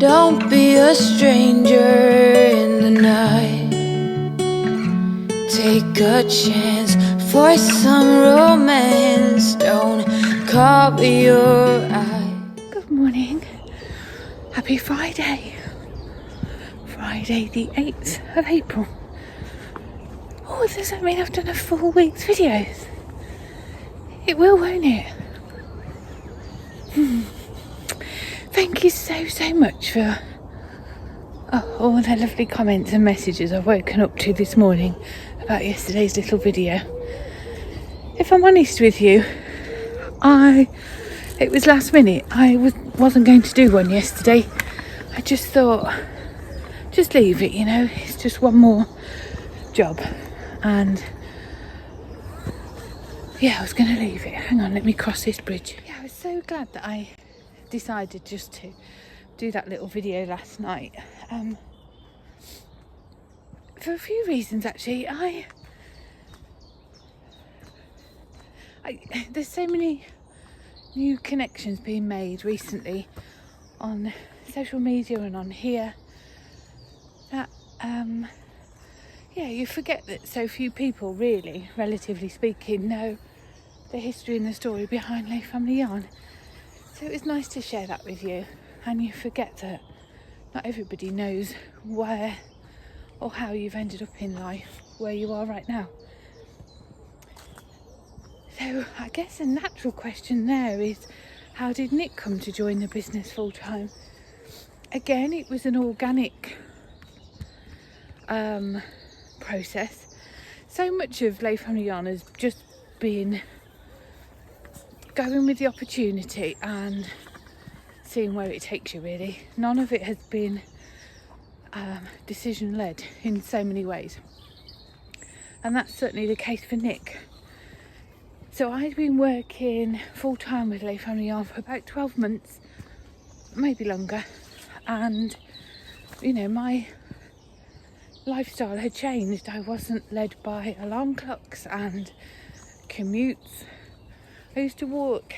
Don't be a stranger in the night. Take a chance for some romance. Don't cover your eye. Good morning. Happy Friday. Friday the 8th of April. Oh, does that mean I've done a full week's videos? It will, won't it? Thank you so much for all the lovely comments and messages I've woken up to this morning about yesterday's little video. If I'm honest with you, it was last minute. I wasn't going to do one yesterday. I just thought, just leave it, you know, it's just one more job. And yeah, I was going to leave it. Hang on, let me cross this bridge. Yeah, I was so glad that I decided just to do that little video last night. For a few reasons, actually. There's so many new connections being made recently on social media and on here that you forget that so few people really, relatively speaking, know the history and the story behind Lay Family Yarn. So it was nice to share that with you, and you forget that not everybody knows where or how you've ended up in life where you are right now. So I guess a natural question there is, how did Nick come to join the business full time? Again, it was an organic process. So much of Lay Family Yarn has just been going with the opportunity and seeing where it takes you, really. None of it has been decision led in so many ways, and that's certainly the case for Nick. So I've been working full time with Lay Family Yarn for about 12 months, maybe longer, and you know, my lifestyle had changed. I wasn't led by alarm clocks and commutes. I used to work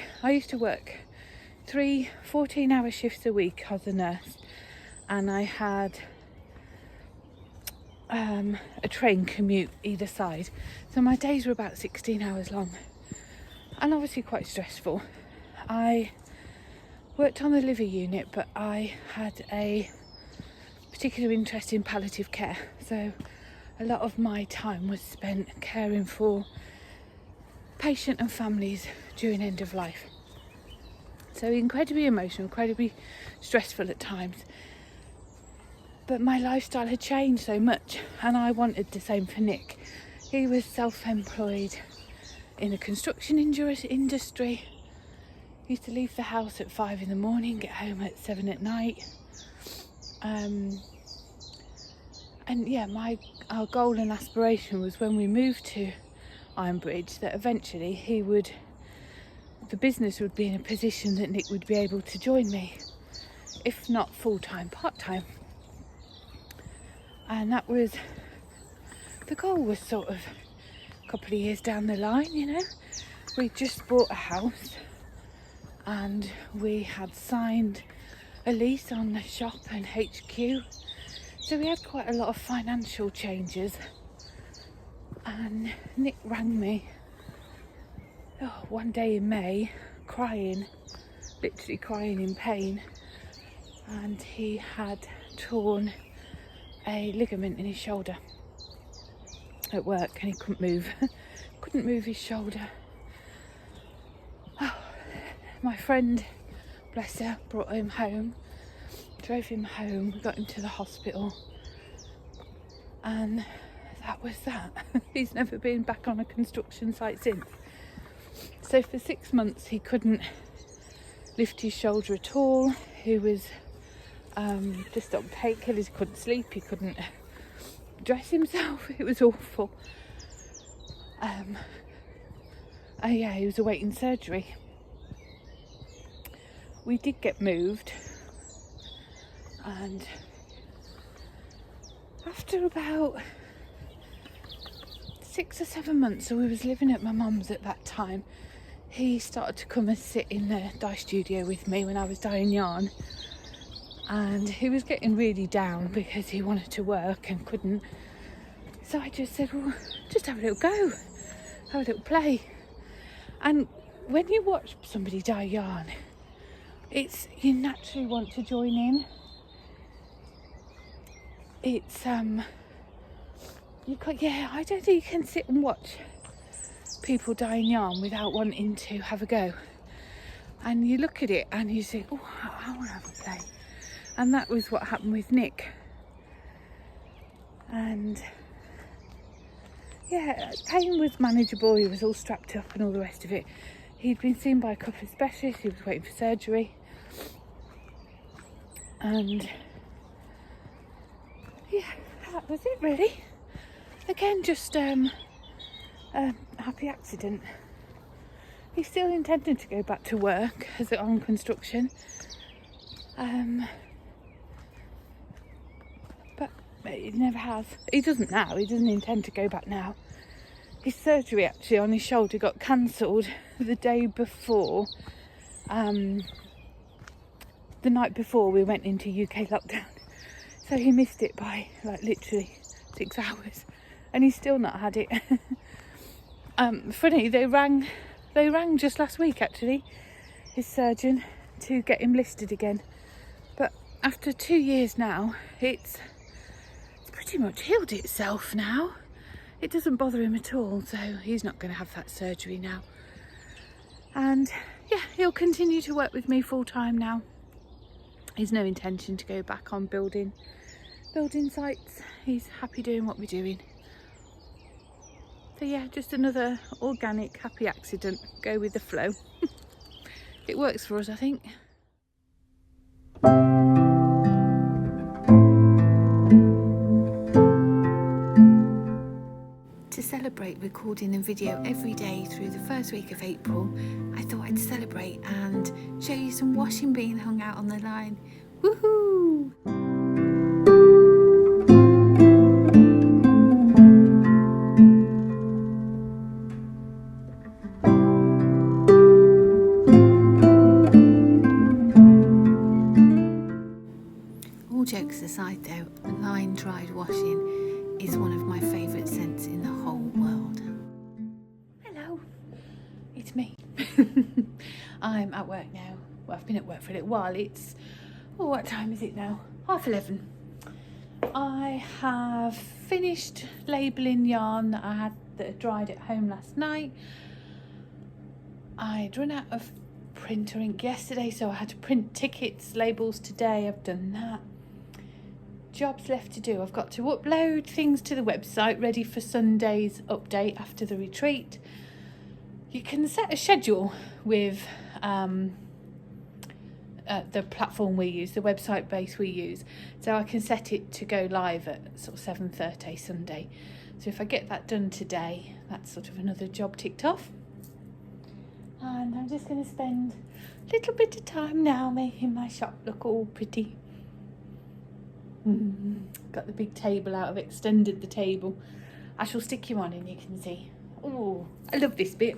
3 14-hour shifts a week as a nurse, and I had a train commute either side, so my days were about 16 hours long and obviously quite stressful. I worked on the liver unit, but I had a particular interest in palliative care, so a lot of my time was spent caring for patient and families during end of life. So incredibly emotional, incredibly stressful at times. But my lifestyle had changed so much, and I wanted the same for Nick. He was self-employed in the construction industry. He used to leave the house at 5 in the morning, get home at 7 at night. And yeah, our goal and aspiration was, when we moved to Ironbridge, that eventually the business would be in a position that Nick would be able to join me, if not full-time, part-time. And that was, the goal was sort of a couple of years down the line, you know. We just bought a house and we had signed a lease on the shop and HQ. So we had quite a lot of financial changes. And Nick rang me one day in May, literally crying in pain. And he had torn a ligament in his shoulder at work, and he couldn't move his shoulder. My friend, bless her, brought him home, drove him home, we got him to the hospital, and that was that. He's never been back on a construction site since. So for 6 months he couldn't lift his shoulder at all. He was just on painkillers, he couldn't sleep, he couldn't dress himself. It was awful. He was awaiting surgery. We did get moved, and after about 6 or 7 months, so we was living at my mum's at that time, he started to come and sit in the dye studio with me when I was dyeing yarn. and he was getting really down because he wanted to work and couldn't. So I just said, well, just have a little go, have a little play. And when you watch somebody dye yarn, you naturally want to join in. I don't think you can sit and watch people dyeing yarn without wanting to have a go. And you look at it and you think, oh, I want to have a play. And that was what happened with Nick. And yeah, pain was manageable. He was all strapped up and all the rest of it. He'd been seen by a couple of specialists. He was waiting for surgery. And yeah, that was it really. Again, just a happy accident. He's still intending to go back to work on construction. But he never has. He doesn't now. He doesn't intend to go back now. His surgery actually on his shoulder got cancelled the day before. The night before we went into UK lockdown. So he missed it by like literally 6 hours. And he's still not had it. Funny, they rang just last week actually, his surgeon, to get him listed again. But after 2 years now, it's pretty much healed itself now. It doesn't bother him at all, so he's not going to have that surgery now. And yeah, he'll continue to work with me full time now. He's no intention to go back on building sites. He's happy doing what we're doing. So yeah, just another organic happy accident. Go with the flow. It works for us, I think. To celebrate recording a video every day through the first week of April, I thought I'd celebrate and show you some washing being hung out on the line. Woohoo! All jokes aside though, line dried washing is one of my favourite scents in the whole world. Hello, it's me. I'm at work now. Well, I've been at work for a little while. What time is it now? 11:30. I have finished labelling yarn that I dried at home last night. I'd run out of printer ink yesterday, so I had to print tickets, labels today. I've done that. Jobs left to do. I've got to upload things to the website ready for Sunday's update after the retreat. You can set a schedule with the platform we use, the website base we use. So I can set it to go live at sort of 7:30 Sunday. So if I get that done today, that's sort of another job ticked off. And I'm just going to spend a little bit of time now making my shop look all pretty. Got the big table out. I've extended the table. I shall stick you on and you can see. Oh, I love this bit.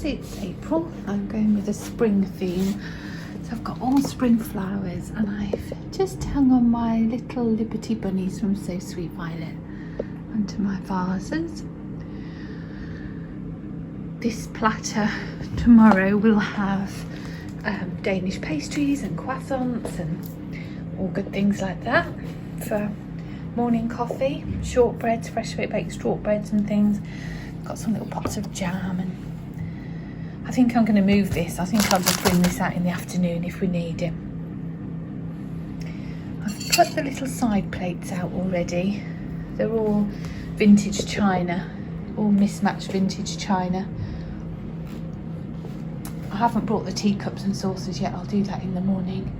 it's April. I'm going with a spring theme. So I've got all spring flowers, and I've just hung on my little Liberty bunnies from So Sweet Violet onto my vases. This platter tomorrow will have Danish pastries and croissants and all good things like that for morning coffee, shortbreads, fresh baked shortbreads and things. Got some little pots of jam, and I think I'm going to move this. I think I'll just bring this out in the afternoon if we need it. I've put the little side plates out already. They're all vintage china, all mismatched vintage china. I haven't brought the teacups and saucers yet. I'll do that in the morning.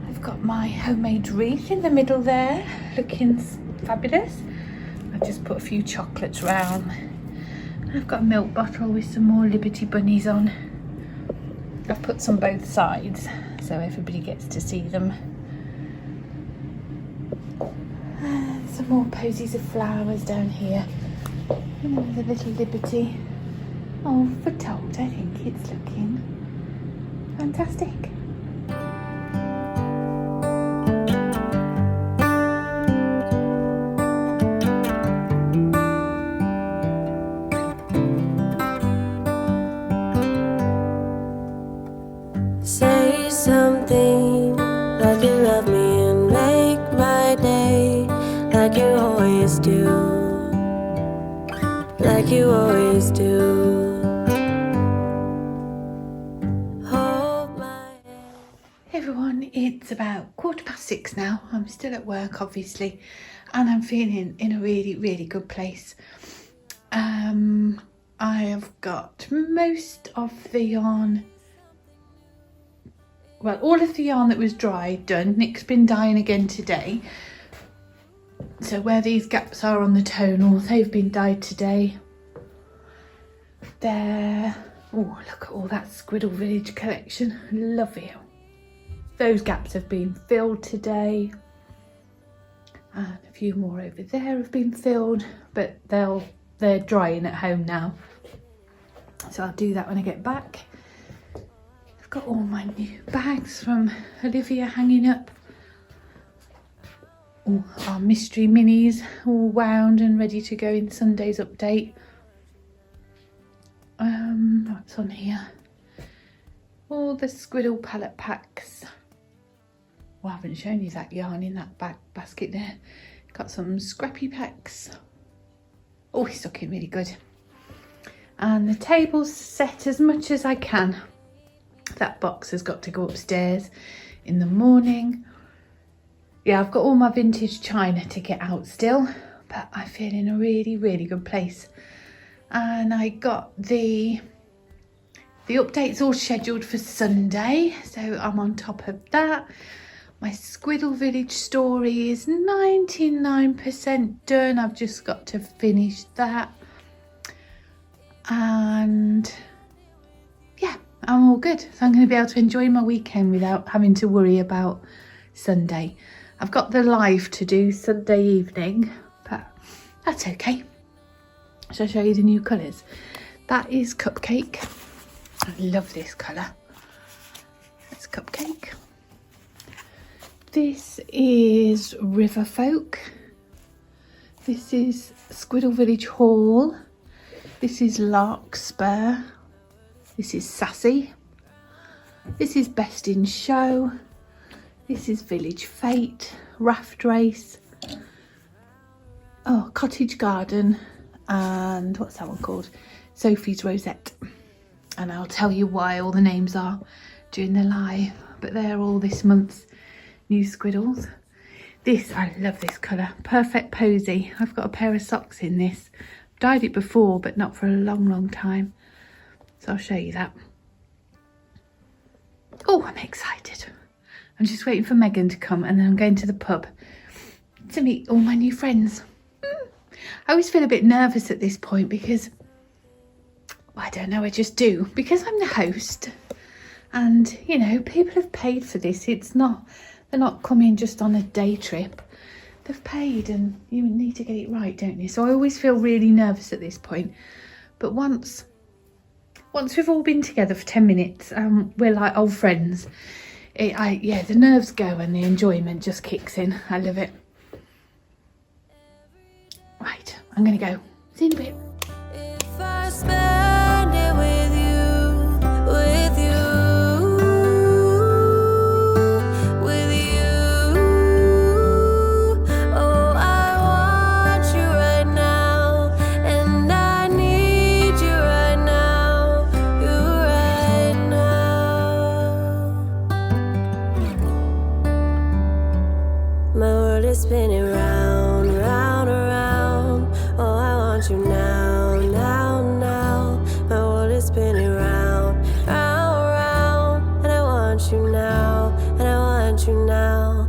I've got my homemade wreath in the middle there, looking fabulous. I've just put a few chocolates round. I've got a milk bottle with some more Liberty bunnies on. I've put some both sides so everybody gets to see them. And some more posies of flowers down here. And the little Liberty. Oh, for told, I think it's looking fantastic. Say something like you love me and make my day, like you always do, like you always do. Hold my hand. Hey everyone, it's about 6:15 now. I'm still at work, obviously, and I'm feeling in a really, really good place. I have got most of the yarn, well, all of the yarn that was dried done. Nick's been dyeing again today. So where these gaps are on the tonal, they've been dyed today. There, oh, look at all that Squiddle Village collection. Love it. Those gaps have been filled today. And a few more over there have been filled, but they're drying at home now. So I'll do that when I get back. I've got all my new bags from Olivia hanging up. All our mystery minis all wound and ready to go in Sunday's update. What's on here? All the Squiddle palette packs. Well, I haven't shown you that yarn in that basket there. Got some scrappy packs. Oh, it's looking really good. And the table's set as much as I can. That box has got to go upstairs in the morning. Yeah, I've got all my vintage china to get out still, but I feel in a really, really good place. And I got the update's all scheduled for Sunday, so I'm on top of that. My Squiddle Village story is 99% done. I've just got to finish that. And yeah, I'm all good. So I'm going to be able to enjoy my weekend without having to worry about Sunday. I've got the live to do Sunday evening, but that's okay. Shall I show you the new colours? That is Cupcake. I love this colour. That's Cupcake. This is River Folk. This is Squiddle Village Hall. This is Larkspur. This is Sassy. This is Best in Show. This is Village Fate, Raft Race. Oh, Cottage Garden. And what's that one called? Sophie's Rosette. And I'll tell you why all the names are during the live. But they're all this month's new Squiddles. This, I love this colour. Perfect Posy. I've got a pair of socks in this. I've dyed it before, but not for a long, long time. So I'll show you that. Oh, I'm excited. I'm just waiting for Megan to come, and then I'm going to the pub to meet all my new friends. I always feel a bit nervous at this point because, well, I don't know, I just do. Because I'm the host and, you know, people have paid for this. They're not coming just on a day trip. They've paid and you need to get it right, don't you? So I always feel really nervous at this point. But once once we've all been together for 10 minutes, we're like old friends. Yeah, the nerves go and the enjoyment just kicks in. I love it. Right, I'm gonna go. See you in a bit. If I spend it with you, with you, with you. Oh, I want you right now, and I need you right now, you right now. My world is spinning round, round, around. Oh, I want you now, now, now. My world is spinning round, round, round. And I want you now, and I want you now.